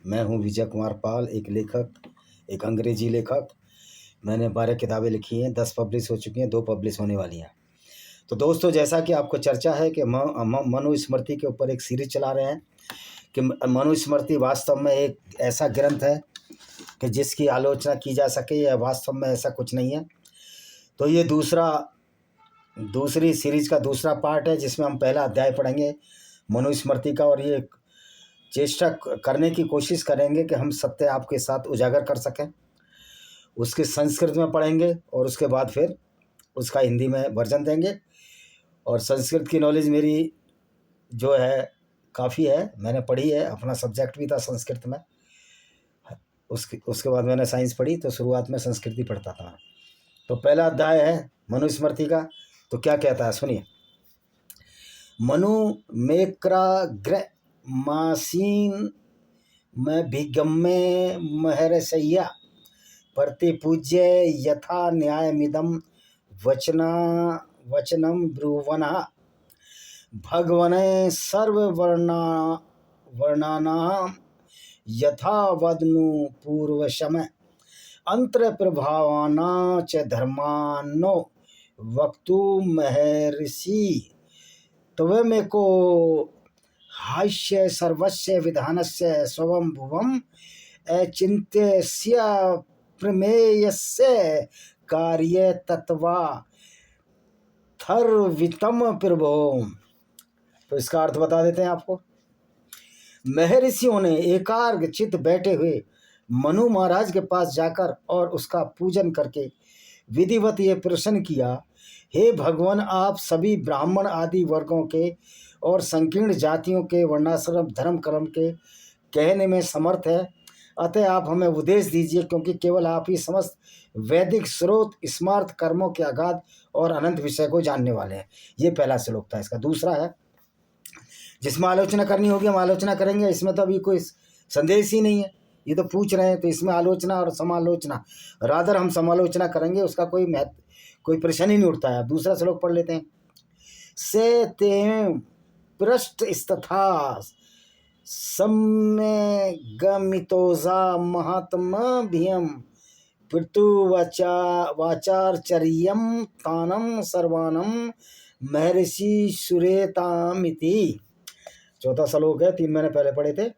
मैं हूँ विजय कुमार पाल, एक लेखक, एक अंग्रेजी लेखक। मैंने 12 किताबें लिखी हैं, 10 पब्लिश हो चुकी हैं, 2 पब्लिश होने वाली हैं। तो दोस्तों, जैसा कि आपको चर्चा है कि मनुस्मृति के ऊपर एक सीरीज चला रहे हैं कि मनुस्मृति वास्तव में एक ऐसा ग्रंथ है कि जिसकी आलोचना की जा सके, या वास्तव में ऐसा कुछ नहीं है। तो ये दूसरी सीरीज का दूसरा पार्ट है, जिसमें हम पहला अध्याय पढ़ेंगे मनुस्मृति का, और ये चेष्टा करने की कोशिश करेंगे कि हम सत्य आपके साथ उजागर कर सकें। उसके संस्कृत में पढ़ेंगे और उसके बाद फिर उसका हिंदी में वर्जन देंगे। और संस्कृत की नॉलेज मेरी जो है काफ़ी है, मैंने पढ़ी है, अपना सब्जेक्ट भी था संस्कृत में। उसके बाद मैंने साइंस पढ़ी, तो शुरुआत में संस्कृत पढ़ता था। तो पहला अध्याय है मनुस्मृति का। तो क्या कहता है, सुनिए। मनु मेक्राग्र मासीन में भिगम्मे महर्षय्या प्रतिपूज्य यथा न्यायमिदं वचनम ब्रुवनः भगवने वर्णानां यथा वदनु पूर्वशम अंतरप्रभावानां च धर्मान्नो वक्तु महर्षि त्वमेको हास्य सर्वस्य विधानस्य स्वयं भुवम् अचिन्त्यस्य प्रमेयस्य कार्य तत्वा थर्वितम प्रभो। तो इसका अर्थ बता देते हैं आपको। महर्षियों ने एकाग्र चित्त बैठे हुए मनु महाराज के पास जाकर और उसका पूजन करके विधिवत ये प्रश्न किया, हे भगवान, आप सभी ब्राह्मण आदि वर्गों के और संकीर्ण जातियों के वर्णाश्रम धर्म कर्म के कहने में समर्थ है, अतः आप हमें उपदेश दीजिए, क्योंकि केवल आप ही समस्त वैदिक स्रोत स्मार्थ कर्मों के अगाध और अनंत विषय को जानने वाले हैं। ये पहला श्लोक था। इसका दूसरा है, जिसमें आलोचना करनी होगी हम आलोचना करेंगे। इसमें तो अभी कोई संदेश ही नहीं है, ये तो पूछ रहे हैं, तो इसमें आलोचना और समालोचना, रादर हम समालोचना करेंगे, उसका कोई प्रश्न ही नहीं उठता है। दूसरा श्लोक पढ़ लेते हैं। से ते पृष्ठ स्तथा सम्यगमितोजा महात्मभियं पृथु वाचार्चर्यं तानं सर्वानं महर्षि सुरेतामिति। चौथा श्लोक है, 3 महीने पहले पढ़े थे।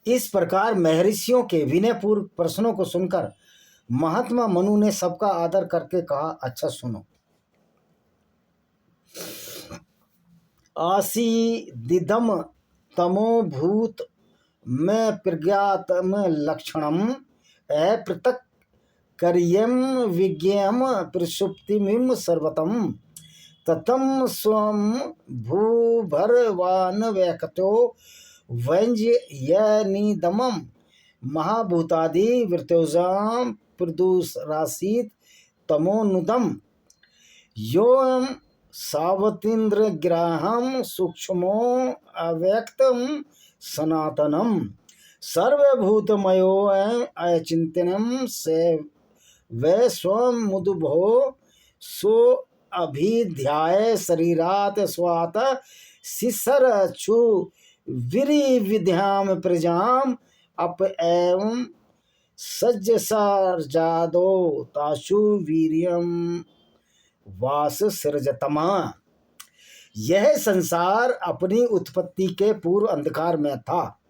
इस प्रकार महर्षियों के विनयपूर्वक प्रश्नों को सुनकर महात्मा मनु ने सबका आदर करके कहा, अच्छा सुनो। आसीदिदम तमो भूत में प्रज्ञातम लक्षणम अपृथक कर्यम विज्ञेयम प्रसुप्तिमिम सर्वतम ततम स्वम भूभरवान व्यक्तो व्यंजयनिदमम महाभूतादि वृत्योजाम प्रदूषरासीत तमोनुदम योम सावतीन्द्रग्राहं सूक्ष्मो अव्यक्तं सनातनम सर्वभूतमयो अचिंत्यनम से वै स्वमुद्भो सो अभिध्याय शरीरात स्वात शिसरचु विरि विद्याम प्रजाम अप एवं सज्जसर्जादो ताशु वीर्यम वास सृजतमा। यह संसार अपनी उत्पत्ति के पूर्व अंधकार में था,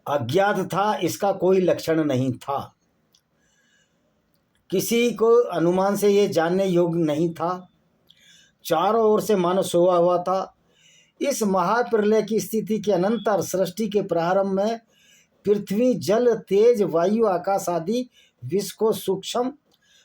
अज्ञात था, इसका कोई लक्षण नहीं था, किसी को अनुमान से ये जानने योग्य नहीं था, चारों ओर से मानव सोया हुआ था। इस महाप्रलय की स्थिति के अनंतर सृष्टि के प्रारंभ में पृथ्वी जल तेज वायु आकाश आदि विश्व को सूक्ष्म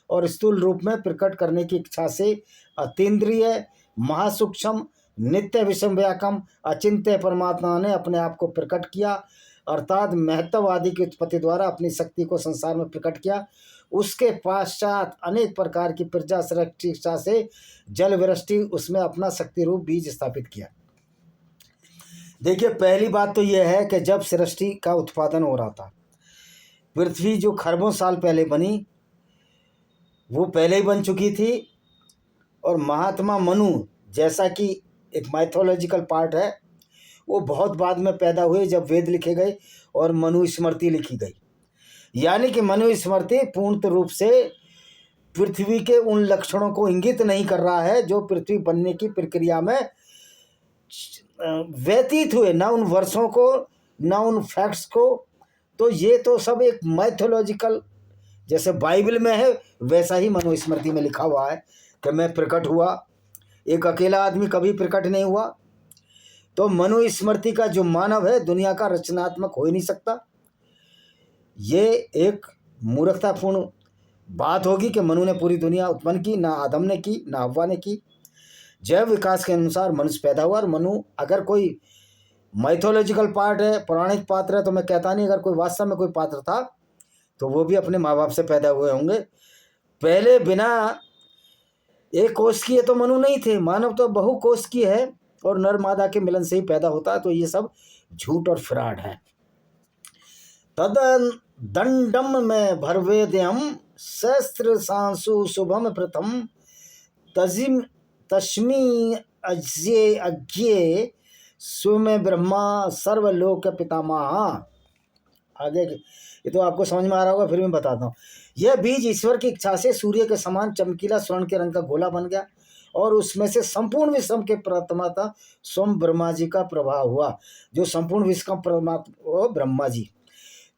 और स्थूल रूप में प्रकट करने की इच्छा से अतीन्द्रिय महासूक्ष्म नित्य विषम व्याकम अचिंत्य परमात्मा ने अपने आप को प्रकट किया, अर्थात महत्ववादी की उत्पत्ति द्वारा अपनी शक्ति को संसार में प्रकट किया। उसके पश्चात अनेक प्रकार की प्रजा सृष्टि इच्छा से जल वृष्टि उसमें अपना शक्ति रूप बीज स्थापित किया। देखिए, पहली बात तो यह है कि जब सृष्टि का उत्पादन हो रहा था, पृथ्वी जो खरबों साल पहले बनी वो पहले ही बन चुकी थी। और महात्मा मनु, जैसा कि एक माइथोलॉजिकल पार्ट है, वो बहुत बाद में पैदा हुए जब वेद लिखे गए और मनुस्मृति लिखी गई। यानी कि मनुस्मृति पूर्ण रूप से पृथ्वी के उन लक्षणों को इंगित नहीं कर रहा है जो पृथ्वी बनने की प्रक्रिया में व्यतीत हुए, ना उन वर्षों को ना उन फैक्ट्स को। तो ये तो सब एक मैथोलॉजिकल, जैसे बाइबल में है वैसा ही मनुस्मृति में लिखा हुआ है कि मैं प्रकट हुआ। एक अकेला आदमी कभी प्रकट नहीं हुआ। तो मनुस्मृति का जो मानव है दुनिया का रचनात्मक हो ही नहीं सकता। ये एक मूर्खतापूर्ण बात होगी कि मनु ने पूरी दुनिया उत्पन्न की, ना आदम ने की ना हव्वा ने की। जैव विकास के अनुसार मनुष्य पैदा हुआ। और मनु अगर कोई माइथोलॉजिकल पार्ट है, पौराणिक पात्र है, तो मैं कहता नहीं, अगर कोई वास्तव में कोई पात्र था तो वो भी अपने माँ बाप से पैदा हुए होंगे। पहले बिना एक कोष किए तो मनु नहीं थे। मानव तो बहु कोष की है और नर मादा के मिलन से ही पैदा होता है। तो ये सब झूठ और फ्रॉड है। तद दंडम में भरवेद्यम शस्त्र सांसु शुभम प्रथम तस्मी अज्ञे अज्ञे स्वमे ब्रह्मा सर्वलोक पितामह। आगे ये तो आपको समझ में आ रहा होगा, फिर मैं बताता हूँ। यह बीज ईश्वर की इच्छा से सूर्य के समान चमकीला स्वर्ण के रंग का गोला बन गया और उसमें से संपूर्ण विश्व के प्रमाता स्वयं ब्रह्मा जी का प्रभाव हुआ। जो संपूर्ण विश्व का प्रमाता वो ब्रह्मा जी।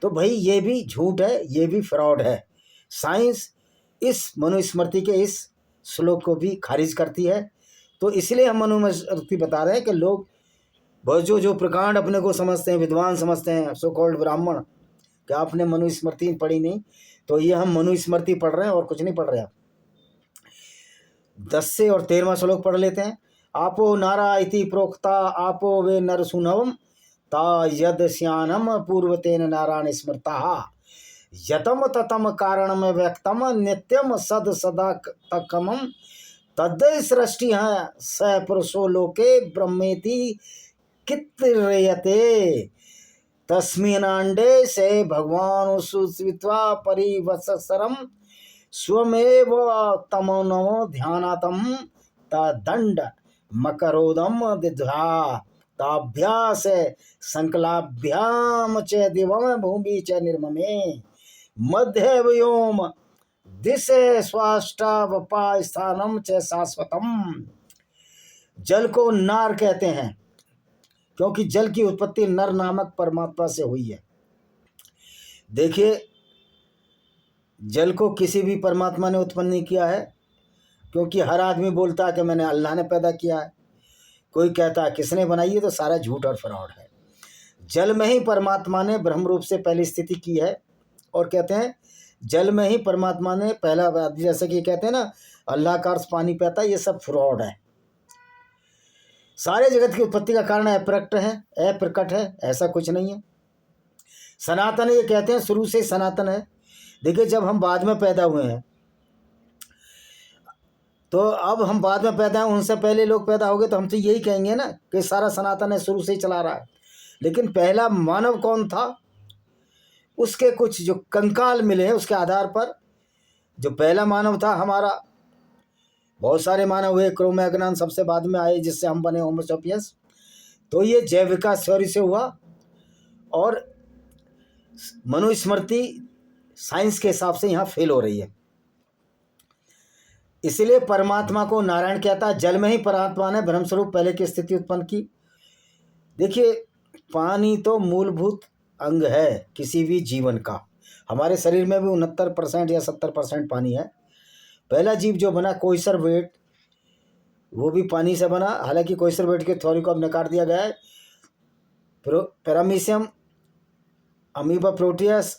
तो भाई ये भी झूठ है, ये भी फ्रॉड है। साइंस इस मनुस्मृति के इस श्लोक को भी खारिज करती है। तो इसलिए हम मनुस्मृति बता रहे हैं कि लोग बहुत जो प्रकांड अपने को समझते हैं, विद्वान समझते हैं, सो कॉल्ड ब्राह्मण, कि आपने मनुस्मृति पढ़ी नहीं, तो ये हम मनुस्मृति पढ़ रहे हैं और कुछ नहीं पढ़ रहे। आप 10 से और 13वां श्लोक पढ़ लेते हैं। आपो नारा इति प्रोक्ता आपो वे नरसुनवम ता यद श्यानम पूर्वतेन नारायण स्मृता यतम ततम कारणम व्यक्तम नित्यम सद सदा तकमम तद्दै सृष्टि है स पुरुषो लोके ब्रह्मेति कित्तरयते तस्मिनांडे से भगवान सुस्वित्वा परिवत्सरम स्वमेव तमो ध्यानातम तदंड मकरोदम दिध्वा ताभ्यास संकलाभ्याम च दिवम भूमि च निर्ममे मध्य व्योम दिशे स्वाष्टावपा स्थानम च शाश्वतम। जल को नार कहते हैं क्योंकि जल की उत्पत्ति नर नामक परमात्मा से हुई है। देखिए, जल को किसी भी परमात्मा ने उत्पन्न नहीं किया है, क्योंकि हर आदमी बोलता है कि मैंने अल्लाह ने पैदा किया है, कोई कहता है किसने बनाई है, तो सारा झूठ और फ्रॉड है। जल में ही परमात्मा ने ब्रह्म रूप से पहली स्थिति की है। और कहते हैं जल में ही परमात्मा ने पहला, जैसे कि कहते हैं ना अल्लाह का अर्थ पानी पीता है, ये सब फ्रॉड है। सारे जगत की उत्पत्ति का कारण अप्रकट है, अप्रकट है, ऐसा कुछ नहीं है। सनातन ये कहते हैं शुरू से सनातन है। देखिए, जब हम बाद में पैदा हुए हैं, तो अब हम बाद में पैदा हैं, उनसे पहले लोग पैदा हो गए, तो हम तो यही कहेंगे ना कि सारा सनातन है, शुरू से ही चला रहा है। लेकिन पहला मानव कौन था, उसके कुछ जो कंकाल मिले हैं उसके आधार पर जो पहला मानव था हमारा, बहुत सारे मानव हुए, क्रोमैग्नन सबसे बाद में आए जिससे हम बने होमो सेपियंस। तो ये जैव विकास थ्योरी से हुआ। और मनुस्मृति साइंस के हिसाब से यहाँ फेल हो रही है। इसलिए परमात्मा को नारायण कहता है। जल में ही परमात्मा ने ब्रह्मस्वरूप पहले की स्थिति उत्पन्न की। देखिए, पानी तो मूलभूत अंग है किसी भी जीवन का। हमारे शरीर में भी 69% या 70% पानी है। पहला जीव जो बना कोइसरवेट, वो भी पानी से बना। हालांकि कोइसरवेट की थ्योरी को अब नकार दिया गया है। पैरामीशियम, अमीबा प्रोटियस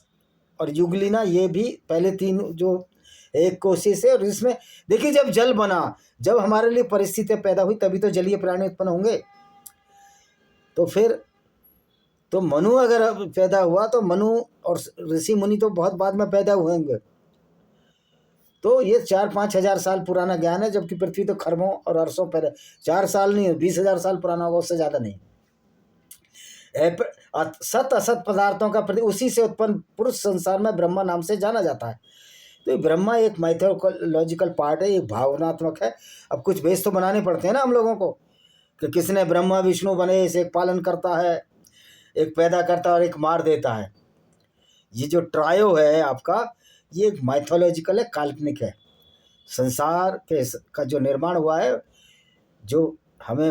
और यूग्लिना, ये भी पहले 3 जो एक कोशिश है। और इसमें देखिए, जब जल बना, जब हमारे लिए परिस्थितियाँ पैदा हुई, तभी तो जलीय प्राणी उत्पन्न होंगे। तो फिर तो मनु अगर पैदा हुआ तो मनु और ऋषि मुनि तो बहुत बाद में पैदा हुए होंगे। तो ये 4-5 हज़ार साल पुराना ज्ञान है, जबकि पृथ्वी तो खरबों और अरसों पहले, 4 साल नहीं, 20,000 साल पुराना होगा, उससे ज़्यादा नहीं। सत असत पदार्थों का उसी से उत्पन्न पुरुष संसार में ब्रह्मा नाम से जाना जाता है। तो ब्रह्मा एक माइथोलॉजिकल पार्ट है, एक भावनात्मक है। अब कुछ बेस तो बनाने पड़ते हैं ना हम लोगों को, कि किसने ब्रह्मा विष्णु बने, इसे एक पालन करता है, एक पैदा करता है और एक मार देता है। ये जो ट्रायो है आपका, ये एक माइथोलॉजिकल है, काल्पनिक है। संसार के का जो निर्माण हुआ है, जो हमें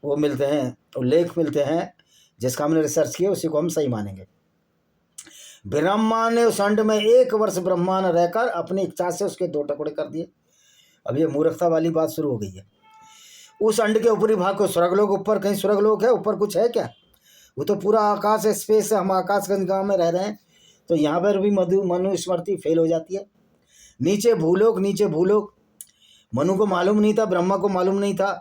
वो मिलते हैं, उल्लेख मिलते हैं, जिसका हमने रिसर्च किया, उसी को हम सही मानेंगे। ब्रह्मा ने उस अंड में 1 वर्ष ब्रह्मा ने रहकर अपनी इच्छा से उसके 2 टुकड़े कर दिए। अब ये मूर्खता वाली बात शुरू हो गई है। उस अंड के ऊपरी भाग को स्वर्गलोक, ऊपर कहीं स्वर्गलोक है, ऊपर कुछ है क्या? वो तो पूरा आकाश है, स्पेस है, हम आकाश गंगा में रह रहे हैं, तो यहाँ पर भी मनुस्मृति फेल हो जाती है। नीचे भूलोक, नीचे भूलोक, मनु को मालूम नहीं था, ब्रह्मा को मालूम नहीं था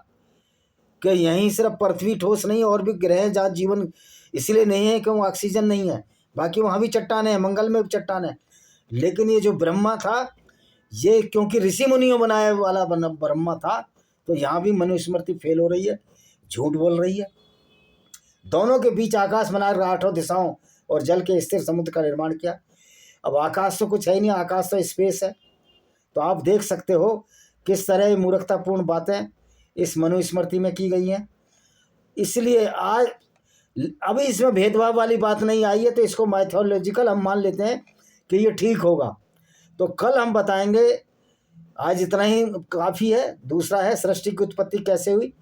कि यहीं सिर्फ पृथ्वी ठोस नहीं, और भी ग्रह हैं जहाँ जीवन इसलिए नहीं है कि वहाँ ऑक्सीजन नहीं है, बाकी वहाँ भी चट्टान है, मंगल में भी चट्टान है। लेकिन ये जो ब्रह्मा था, ये क्योंकि ऋषि मुनियों बनाया वाला ब्रह्मा था, तो यहाँ भी मनुस्मृति फेल हो रही है, झूठ बोल रही है। दोनों के बीच आकाश बनाकर 8 दिशाओं और जल के स्थिर समुद्र का निर्माण किया। अब आकाश तो कुछ है ही नहीं, आकाश तो स्पेस है। तो आप देख सकते हो किस तरह मूर्खतापूर्ण बातें इस मनुस्मृति में की गई हैं। इसलिए आज अभी इसमें भेदभाव वाली बात नहीं आई है, तो इसको माइथोलॉजिकल हम मान लेते हैं कि ये ठीक होगा। तो कल हम बताएंगे, आज इतना ही काफ़ी है। दूसरा है सृष्टि की उत्पत्ति कैसे हुई,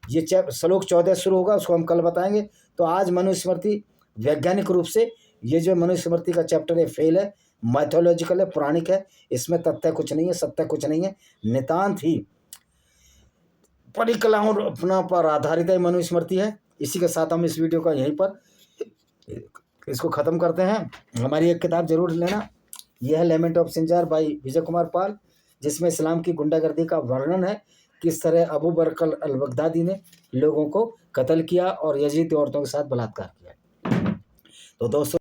ये श्लोक 14 शुरू होगा, उसको हम कल बताएंगे। तो आज मनुस्मृति वैज्ञानिक रूप से ये जो मनुस्मृति का चैप्टर है फेल है, माइथोलॉजिकल है, पौराणिक है, इसमें तथ्य कुछ नहीं है, सत्य कुछ नहीं है, नितांत ही परिकलाओं अपना पर आधारित है मनुस्मृति है। इसी के साथ हम इस वीडियो का यहीं पर इसको ख़त्म करते हैं। हमारी एक किताब जरूर लेना, यह है लेमेंट of Sinjar by Vijay Kumar Pal, जिसमें इस्लाम की गुंडागर्दी का वर्णन है, किस तरह अबू बकर अल बगदादी ने लोगों को कत्ल किया और यजीदी औरतों के साथ बलात्कार किया। तो दोस्तों